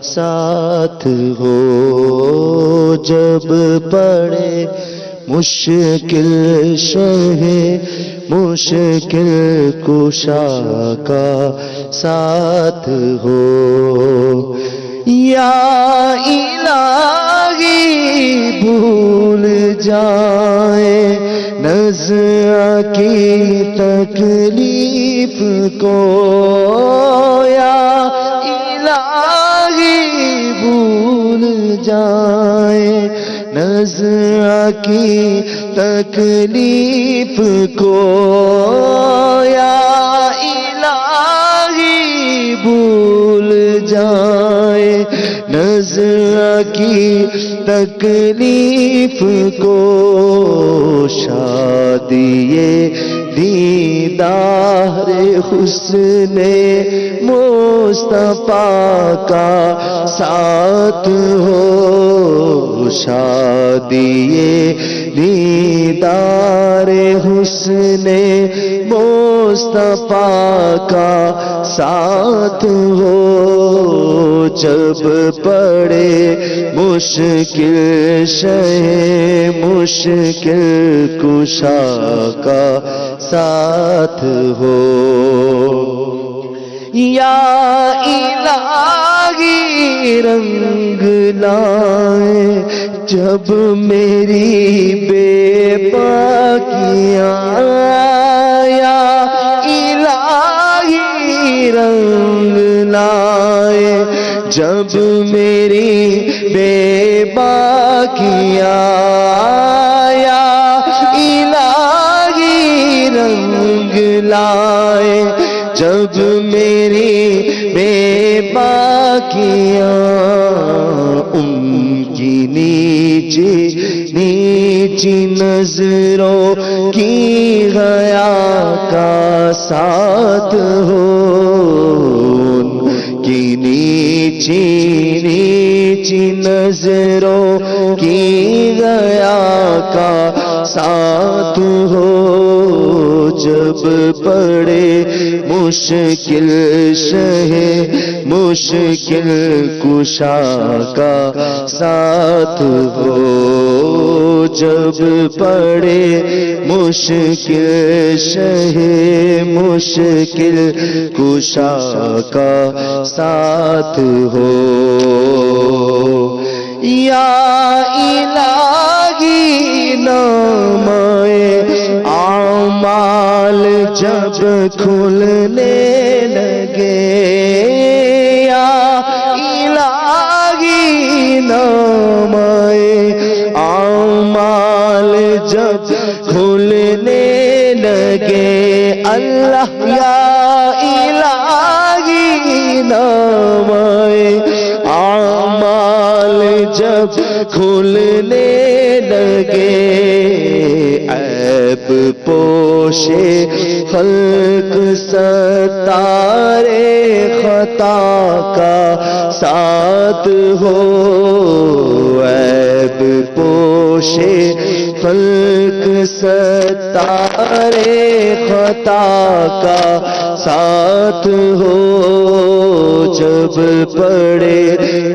ساتھ ہو جب پڑے مشکل شہ مشکل کشا کا ساتھ ہو یا الہی بھول جائے نزع کی تکلیف کو یا الہی بھول جائے نزع کی تکلیف کو یا الہی بھول جائے نزع کی تکلیف کو شادی دیدار حسن مصطفیٰ کا ساتھ ہو شادی دیدار حسن مصطفیٰ کا ساتھ ہو جب پڑے مشکل شہ مشکل کشا کا ساتھ ہو یا الہی رنگ لائے جب میری بے باکیاں یا الہی رنگ لائے جب میری بے باکیاں یا الہی رنگ لائے جب میری بے باکیاں ان کی نیچی نیچی نظروں کی حیا کا ساتھ ہو ان کی نیچی نیچی نظروں کی حیا کا ساتھ ہو جب پڑے مشکل شہ مشکل کشا کا ساتھ ہو جب پڑے مشکل شہ مشکل کشا کا ساتھ ہو یا الہی نامۂ اعمال جب کھلنے لگے یا الہی نامۂ اعمال جب کھلنے لگے اللہ یا الہی نامۂ اعمال جب کھلنے لگے عیب پوشے خلق ستارے خطا کا ساتھ ہو عیب پوشے خلق ستارے خطا کا ساتھ ہو جب پڑے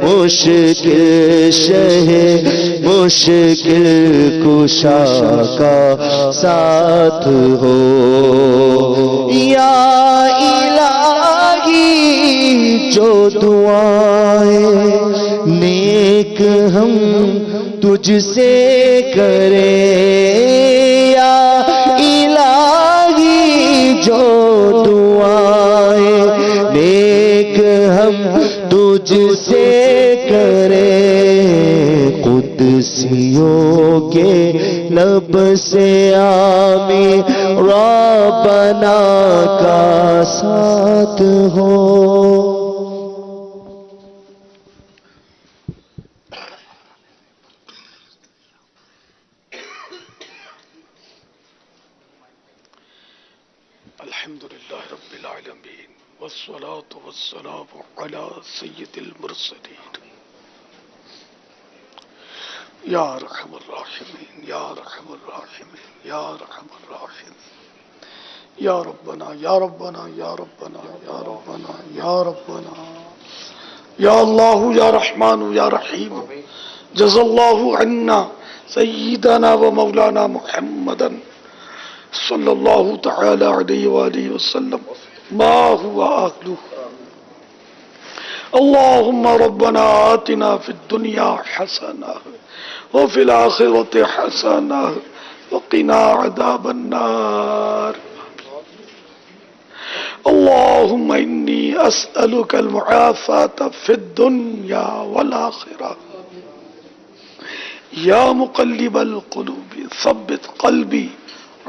مشکل شہ مشکل کشا کا ساتھ ہو یا الہی جو دعائیں نیک ہم تجھ سے کریں یا الہی جو دعائیں نیک ہم تجھ سے کریں قدسیوں کے لب سے آمین ربنا کا ساتھ ہو الحمدللہ رب العالمین والصلاة والسلام علی سید المرسلین یا رحم الراحمین یا رحم الراحمین یا رحم الراحمین یا ربنا یا ربنا یا ربنا یا ربنا یا ربنا یا اللہ یا رحمان یا رحیم جزا اللہ عنا سیدنا و مولانا محمدا صلی اللہ تعالی علیہ وآلہ وسلم ما هو آخلہ اللہم ربنا آتنا فی الدنیا حسنہ وفی الآخرۃ حسنہ وقنا عذاب النار اللہم انی اسألک المعافاة فی الدنیا والآخرہ یا مقلب القلوب ثبت قلبی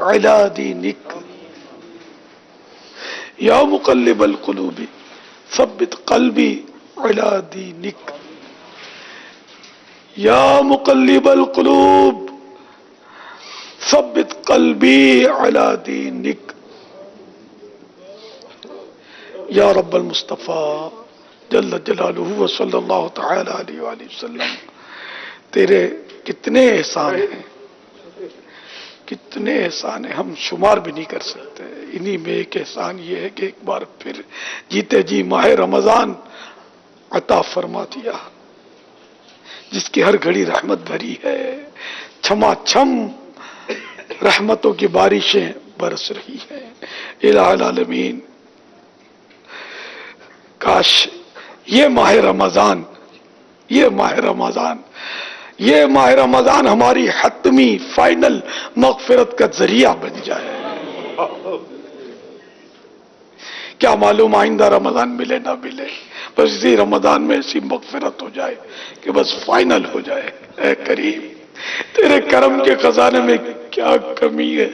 علی دینک یا مقلب القلوب ثبت قلبی علی دینک یا مقلب القلوب ثبت قلبی علی دینک یا رب المصطفیٰ جل جلالہ و صلی اللہ تعالی علیہ وآلہ وسلم، تیرے کتنے احسان ہیں، کتنے احسان ہیں، ہم شمار بھی نہیں کر سکتے۔ انہی میں ایک احسان یہ ہے کہ ایک بار پھر جیتے جی ماہ رمضان عطا فرما دیا، جس کی ہر گھڑی رحمت بھری ہے، چھما چھم رحمتوں کی بارشیں برس رہی ہیں۔ الہ العالمین، کاش یہ ماہ رمضان ہماری حتمی فائنل مغفرت کا ذریعہ بن جائے۔ کیا معلوم آئندہ رمضان ملے نہ ملے، بس اسی رمضان میں ایسی مغفرت ہو جائے کہ بس فائنل ہو جائے۔ اے کریم، تیرے کرم کے خزانے میں کیا کمی ہے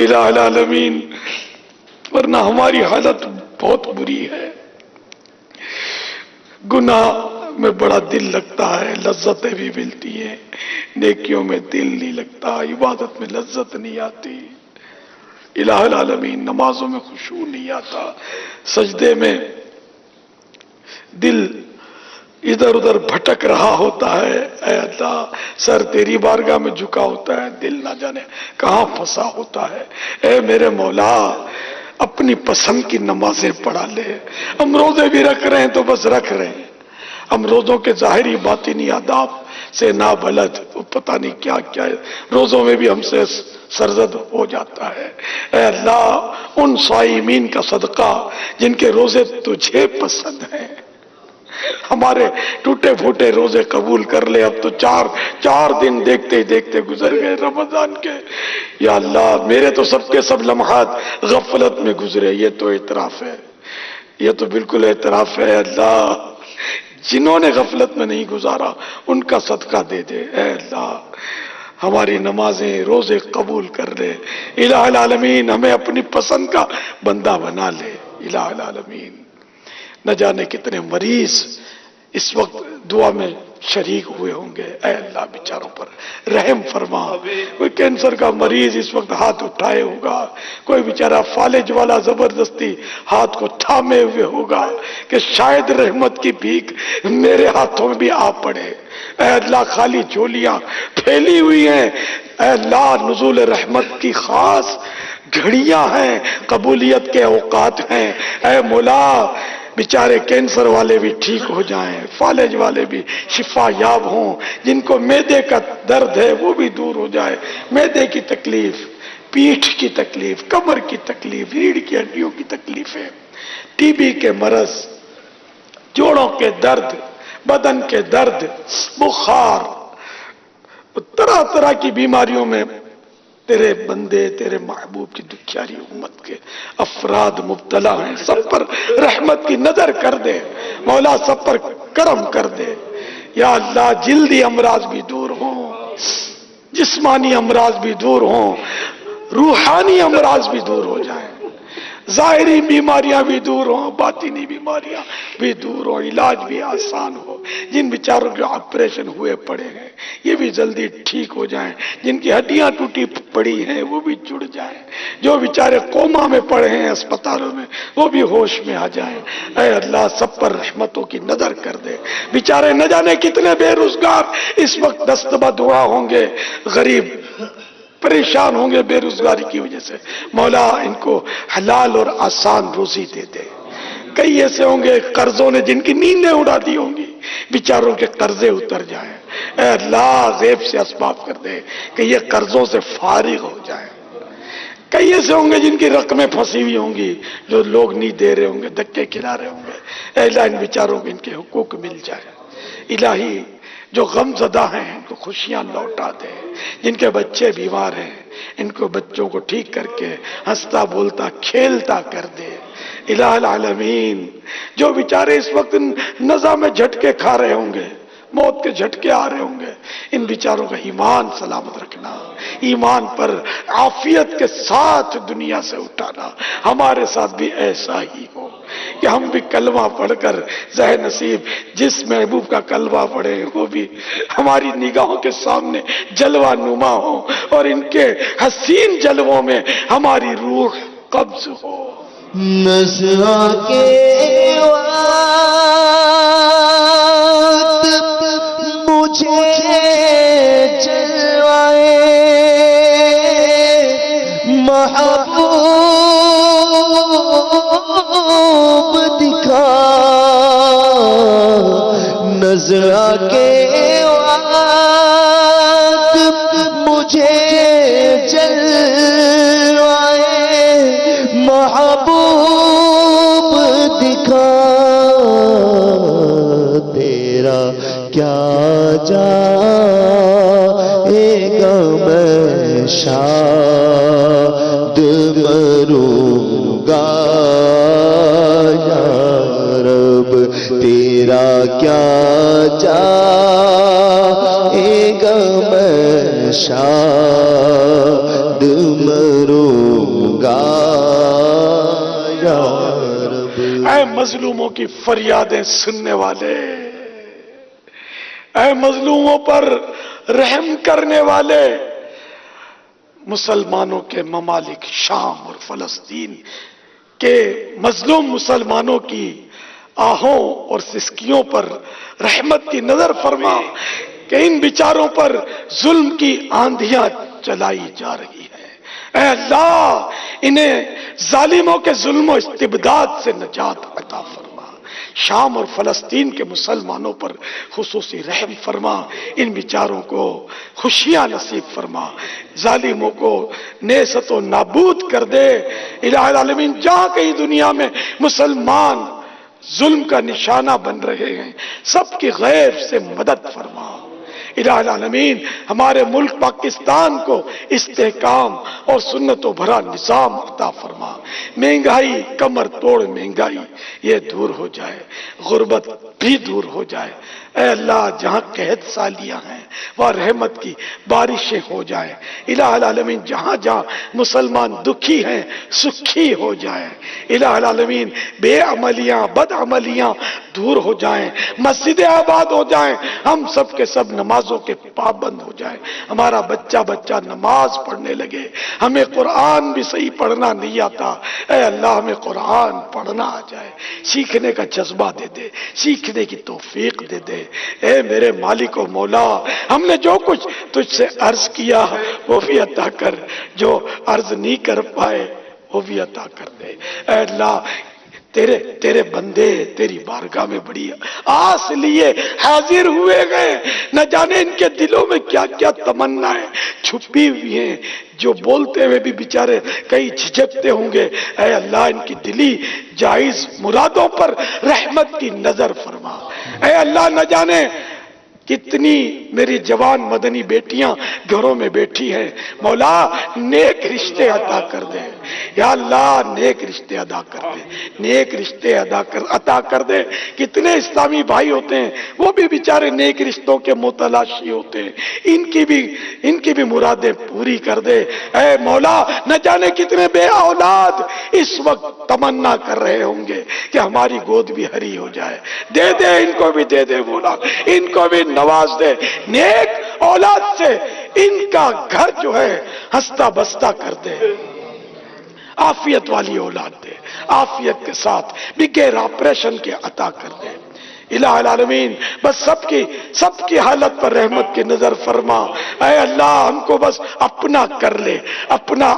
الہ العالمین، ورنہ ہماری حالت بہت بری ہے۔ گناہ میں بڑا دل لگتا ہے، لذتیں بھی ملتی ہیں، نیکیوں میں دل نہیں لگتا، عبادت میں لذت نہیں آتی۔ الہ العالمین، نمازوں میں خشوع نہیں آتا، سجدے میں دل ادھر ادھر بھٹک رہا ہوتا ہے۔ اے اللہ، سر تیری بارگاہ میں جھکا ہوتا ہے، دل نہ جانے کہاں پھنسا ہوتا ہے۔ اے میرے مولا، اپنی پسند کی نمازیں پڑھا لے۔ ہم روزے بھی رکھ رہے ہیں تو بس رکھ رہے ہیں، ہم روزوں کے ظاہری باطنی آداب سے نابلد، پتہ نہیں کیا کیا روزوں میں بھی ہم سے سرزد ہو جاتا ہے۔ اے اللہ، ان صائمین کا صدقہ جن کے روزے تجھے پسند ہیں، ہمارے ٹوٹے پھوٹے روزے قبول کر لے۔ اب تو چار دن دیکھتے ہی دیکھتے گزر گئے رمضان کے۔ یا اللہ، میرے تو سب کے سب لمحات غفلت میں گزرے، یہ تو اعتراف ہے، یہ تو بالکل اعتراف ہے۔ اللہ، جنہوں نے غفلت میں نہیں گزارا ان کا صدقہ دے دے۔ اے اللہ، ہماری نمازیں روزے قبول کر لے۔ الہ العالمین، ہمیں اپنی پسند کا بندہ بنا لے۔ الہ العالمین، نہ جانے کتنے مریض اس وقت دعا میں شریک ہوئے ہوں گے۔ اے اللہ، بیچاروں پر رحم فرما۔ کوئی کینسر کا مریض اس وقت ہاتھ اٹھائے ہوگا، کوئی بیچارہ فالج والا زبردستی ہاتھ کو تھامے ہوئے ہوگا کہ شاید رحمت کی بھیک میرے ہاتھوں میں بھی آ پڑے۔ اے اللہ، خالی جھولیاں پھیلی ہوئی ہیں۔ اے اللہ، نزول رحمت کی خاص گھڑیاں ہیں، قبولیت کے اوقات ہیں۔ اے مولا، بیچارے کینسر والے بھی ٹھیک ہو جائیں، فالج والے بھی شفا یاب ہوں، جن کو معدے کا درد ہے وہ بھی دور ہو جائے، معدے کی تکلیف، پیٹھ کی تکلیف، کمر کی تکلیف، ریڑھ کی ہڈیوں کی تکلیفیں، ٹی بی کے مرض، جوڑوں کے درد، بدن کے درد، بخار، طرح طرح کی بیماریوں میں تیرے بندے، تیرے محبوب کی دکھیاری امت کے افراد مبتلا ہیں۔ سب پر رحمت کی نظر کر دے مولا، سب پر کرم کر دے۔ یا اللہ، جلدی امراض بھی دور ہوں، جسمانی امراض بھی دور ہوں، روحانی امراض بھی دور ہو جائیں، ظاہری بیماریاں بھی دور ہوں، باطنی بیماریاں بھی دور ہوں، علاج بھی آسان ہو۔ جن بیچاروں کے آپریشن ہوئے پڑے ہیں یہ بھی جلدی ٹھیک ہو جائیں، جن کی ہڈیاں ٹوٹی پڑی ہیں وہ بھی جڑ جائیں، جو بیچارے کوما میں پڑے ہیں اسپتالوں میں وہ بھی ہوش میں آ جائیں۔ اے اللہ، سب پر رحمتوں کی نظر کر دے۔ بیچارے نہ جانے کتنے بے روزگار اس وقت دست بدعا ہوں گے، غریب پریشان ہوں گے بے روزگاری کی وجہ سے۔ مولا، ان کو حلال اور آسان روزی دے دے، کئی ایسے ہوں گے قرضوں نے جن کی نیندیں اڑا دی ہوں گی، بیچاروں کے قرضے اتر جائیں، اے اللہ غیب سے اسباب کر دے کہ یہ قرضوں سے فارغ ہو جائیں۔ کئی ایسے ہوں گے جن کی رقمیں پھنسی ہوئی ہوں گی، جو لوگ نہیں دے رہے ہوں گے، دھکے کھلا رہے ہوں گے، اے اللہ ان بیچاروں کو ان کے حقوق مل جائے۔ الہی جو غم زدہ ہیں ان کو خوشیاں لوٹا دے، جن کے بچے بیمار ہیں ان کو بچوں کو ٹھیک کر کے ہنستا بولتا کھیلتا کر دے۔ الہ العالمین جو بیچارے اس وقت نزع میں جھٹکے کھا رہے ہوں گے، موت کے جھٹکے آ رہے ہوں گے، ان بیچاروں کا ایمان سلامت رکھنا، ایمان پر عافیت کے ساتھ دنیا سے اٹھانا۔ ہمارے ساتھ بھی ایسا ہی ہو کہ ہم بھی کلمہ پڑھ کر ذہ نصیب جس محبوب کا کلمہ پڑھے وہ بھی ہماری نگاہوں کے سامنے جلوہ نما ہو، اور ان کے حسین جلووں میں ہماری روح قبض ہو۔ نظرہ کے وقت مجھے جلوائے محبوب دکھا، نظرہ کے وقت مجھے جلوائے محبوب دکھا، تیرا کیا جائے گا میں شاد مروں گا یا رب، تیرا کیا جائے گا میں شاد مروں گا یا رب۔ اے مظلوموں کی فریادیں سننے والے، اے مظلوموں پر رحم کرنے والے، مسلمانوں کے ممالک شام اور فلسطین کے مظلوم مسلمانوں کی آہوں اور سسکیوں پر رحمت کی نظر فرما کہ ان بیچاروں پر ظلم کی آندھیاں چلائی جا رہی ہیں۔ اے اللہ انہیں ظالموں کے ظلم و استبداد سے نجات عطا فرما، شام اور فلسطین کے مسلمانوں پر خصوصی رحم فرما، ان بیچاروں کو خوشیاں نصیب فرما، ظالموں کو نیست و نابود کر دے۔ الہ العالمین جہاں کہیں دنیا میں مسلمان ظلم کا نشانہ بن رہے ہیں سب کی غیب سے مدد فرما۔ الہ العالمین ہمارے ملک پاکستان کو استحکام اور سنتوں بھرا نظام عطا فرما، مہنگائی کمر توڑ مہنگائی یہ دور ہو جائے، غربت بھی دور ہو جائے۔ اے اللہ جہاں قحط سالیاں ہیں وہاں رحمت کی بارشیں ہو جائیں۔ الہ العالمین جہاں جہاں مسلمان دکھی ہیں سکھی ہو جائیں۔ الہ العالمین بے عملیاں بد عملیاں دور ہو جائیں، مسجدیں آباد ہو جائیں، ہم سب کے سب نمازوں کے پابند ہو جائیں، ہمارا بچہ بچہ نماز پڑھنے لگے۔ ہمیں قرآن بھی صحیح پڑھنا نہیں آتا، اے اللہ ہمیں قرآن پڑھنا آ جائے، سیکھنے کا جذبہ دے دے، سیکھنے کی توفیق دے دے۔ اے میرے مالک و مولا ہم نے جو کچھ تجھ سے عرض کیا وہ بھی عطا کر، جو عرض نہیں کر پائے وہ بھی عطا کر دے۔ اے اللہ تیرے بندے تیری بارگاہ میں بڑی آس لیے حاضر ہوئے گئے، نہ جانے ان کے دلوں میں کیا کیا تمنائیں چھپی ہوئی ہیں، جو بولتے ہوئے بھی بیچارے کئی جھجکتے ہوں گے۔ اے اللہ ان کی دلی جائز مرادوں پر رحمت کی نظر فرما۔ اے اللہ نہ جانے کتنی میری جوان مدنی بیٹیاں گھروں میں بیٹھی ہیں، مولا نیک رشتے عطا کر دے، یا اللہ نیک رشتے ادا کر دے، نیک رشتے عطا کر دے۔ کتنے اسلامی بھائی ہوتے ہیں وہ بھی بیچارے نیک رشتوں کے متلاشی ہوتے ہیں، ان کی بھی مرادیں پوری کر دے۔ اے مولا نہ جانے کتنے بے اولاد اس وقت تمنا کر رہے ہوں گے کہ ہماری گود بھی ہری ہو جائے، دے دے ان کو بھی دے دے مولا، ان کو بھی نواز دے، نیک اولاد سے ان کا گھر جو ہے ہنستا بستا کر دے، عافیت والی اولاد دے، عافیت کے ساتھ بغیر آپریشن کے عطا کر دے۔ الہ العالمین بس سب کی حالت پر رحمت کی نظر فرما. اے اللہ ہم کو بس اپنا کر لے، اپنا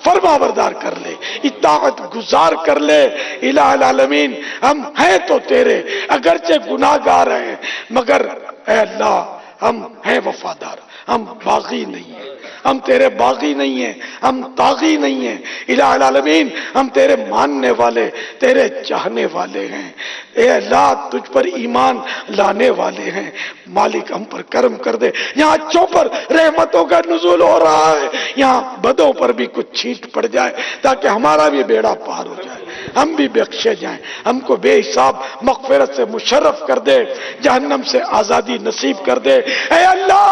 فرما بردار کر لے، اطاعت گزار کر لے. الہ العالمین ہم ہیں تو تیرے، اگرچہ گناہ گار ہیں مگر اے اللہ ہم ہیں وفادار، ہم باغی نہیں ہیں، ہم تیرے باغی نہیں ہیں، ہم طاغی نہیں ہیں. الہ العالمین ہم تیرے ماننے والے، تیرے چاہنے والے ہیں. اے اللہ تجھ پر ایمان لانے والے ہیں. مالک ہم پر کرم کر دے. یہاں اچھوں پر رحمتوں کا نزول ہو رہا ہے، یہاں بدوں پر بھی کچھ چھینٹ پڑ جائے تاکہ ہمارا بھی بیڑا پار ہو جائے، ہم بھی بخشے جائیں. ہم کو بے حساب مغفرت سے مشرف کر دے، جہنم سے آزادی نصیب کر دے. اے اللہ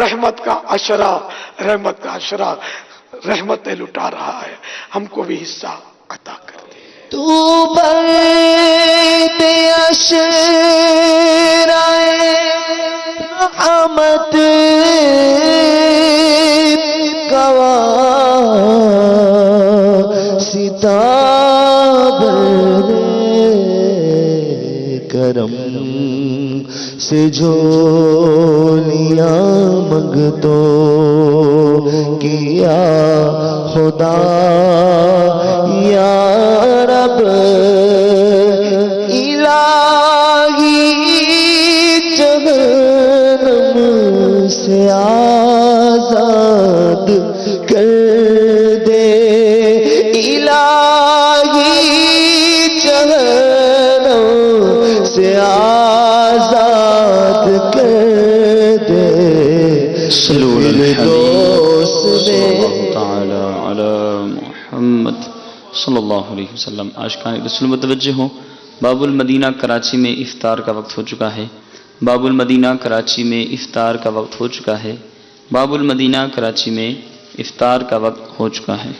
رحمت کا عشرہ رحمتیں لٹا رہا ہے، ہم کو بھی حصہ عطا کر دے. تو بر دے اشرائے رحمت گواہ ستاب کرم سے جھولیاں منگتو کیا خدا یا رب. الہی جہنم سے آزاد کر دے، الہی جہنم سے آزاد کر دے. صلو علی الحبیب صلی اللہ تعالی علی محمد صلی اللہ علیہ وسلم. عاشقان رسول متوجہ ہوں، باب المدینہ کراچی میں افطار کا وقت ہو چکا ہے. باب المدینہ کراچی میں افطار کا وقت ہو چکا ہے. باب المدینہ کراچی میں افطار کا وقت ہو چکا ہے.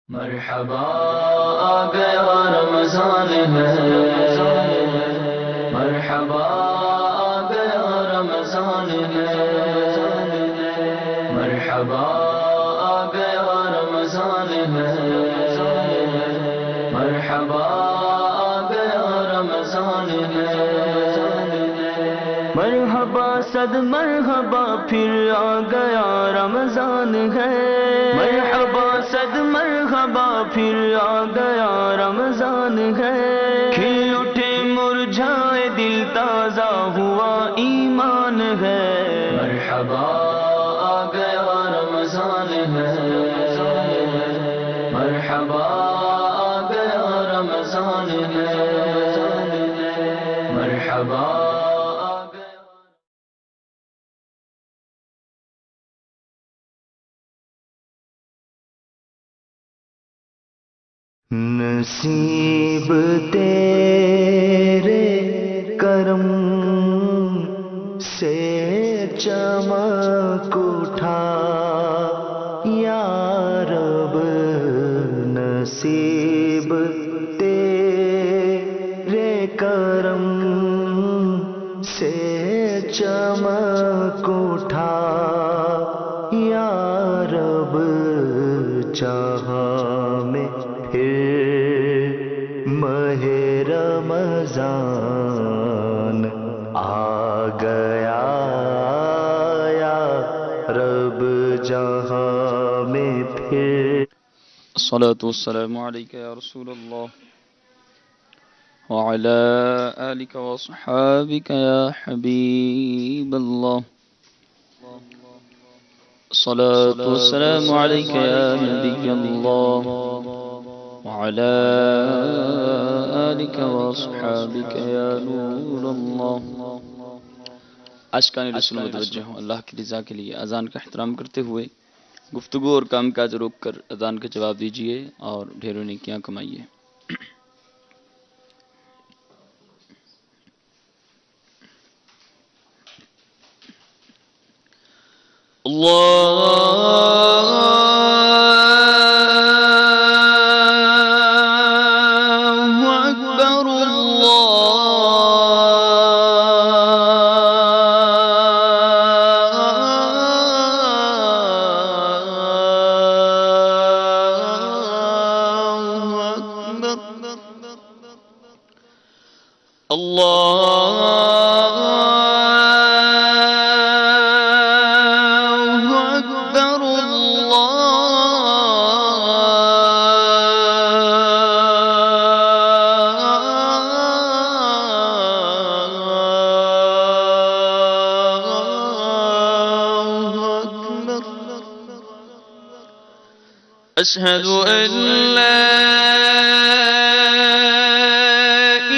مرحبا آ گیا رمضان ہے، مرحبا آ گیا رمضان ہے، مرحبا آ گیا رمضان ہے، مرحبا آ گیا رمضان ہے. مرحبا صد مرحبا پھر آ گیا رمضان ہے، مرحبا صد مرحبا پھر آ گیا رمضان ہے. کھل اٹھے مرجھائے دل تازہ ہوا ایمان ہے، مرحبا آ گیا رمضان ہے، مرحبا آ گیا رمضان ہے، مرحبا. نصیب تیرے کرم سے چمک اٹھا یا رب، نصیب تیرے کرم سے چمک اٹھا یا رب. جہاں میں پھر ماہ رمضان آ گیا یا رب، جہاں میں پھر. الصلاة والسلام عليك يا رسول الله وعلى آلك وصحابك يا حبيب الله. الصلاة والسلام عليك يا نبي الله وعلى آلك وصحابك يا نور الله. عاشقان رسول متوجہ ہوں، اللہ کی رضا کے لیے اذان کا احترام کرتے ہوئے گفتگو اور کام کاج روک کر اذان کا جواب دیجیے اور ڈھیروں نیکیاں کمائیے. الله أكبر أشهد أن لا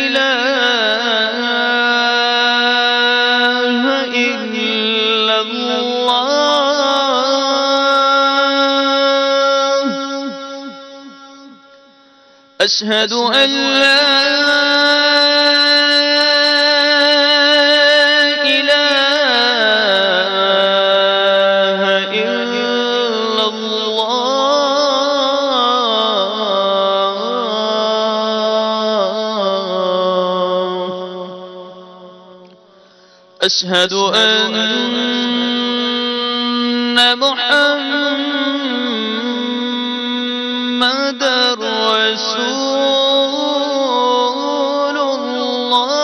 إله إلا الله أشهد أن لا أشهد أن محمدًا رسول الله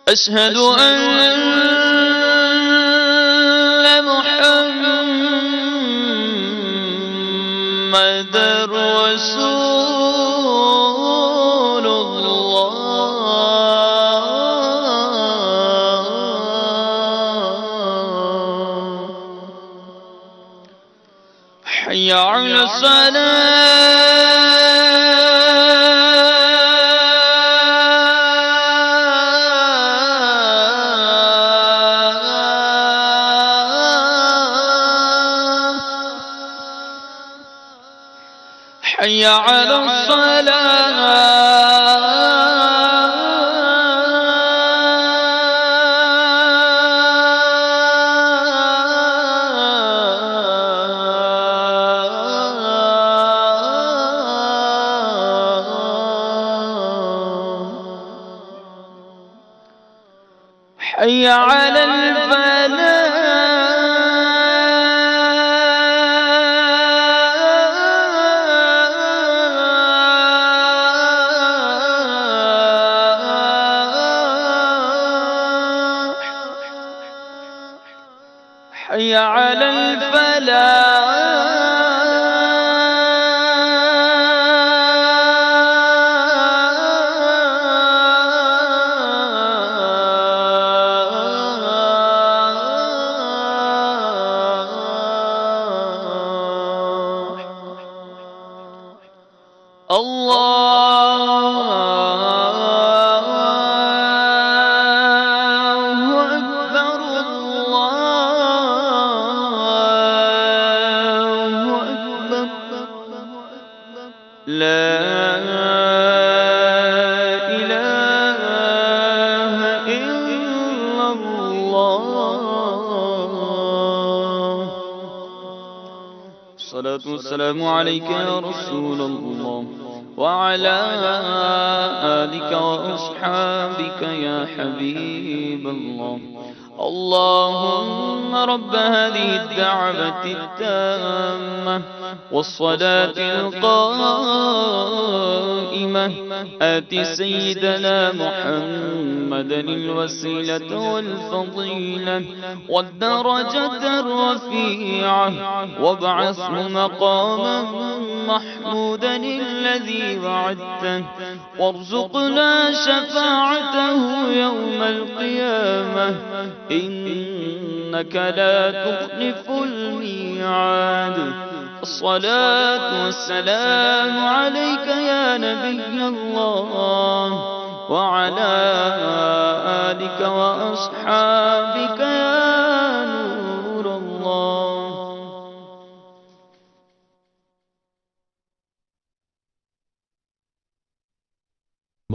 أشهد أن محمدًا رسول الله حي على الصلاة حي على حي على الفلاح حي على الفلاح الله أكبر الله أكبر لا إله إلا الله الصلاة والسلام عليك يا رسول الله وعلى آلك وأصحابك يا حبيب الله اللهم رب هذه الدعوة التامة والصلاة القائمة آت سيدنا محمدا الوسيلة والفضيلة والدرجة الرفيعة وابعثه مقاما محمودا الذي وعدته وارزقنا شفاعته يوم القيامة إنك لا تخلف الميعاد الصلاة والسلام عليك يا نبي الله وعلى آلك وأصحابك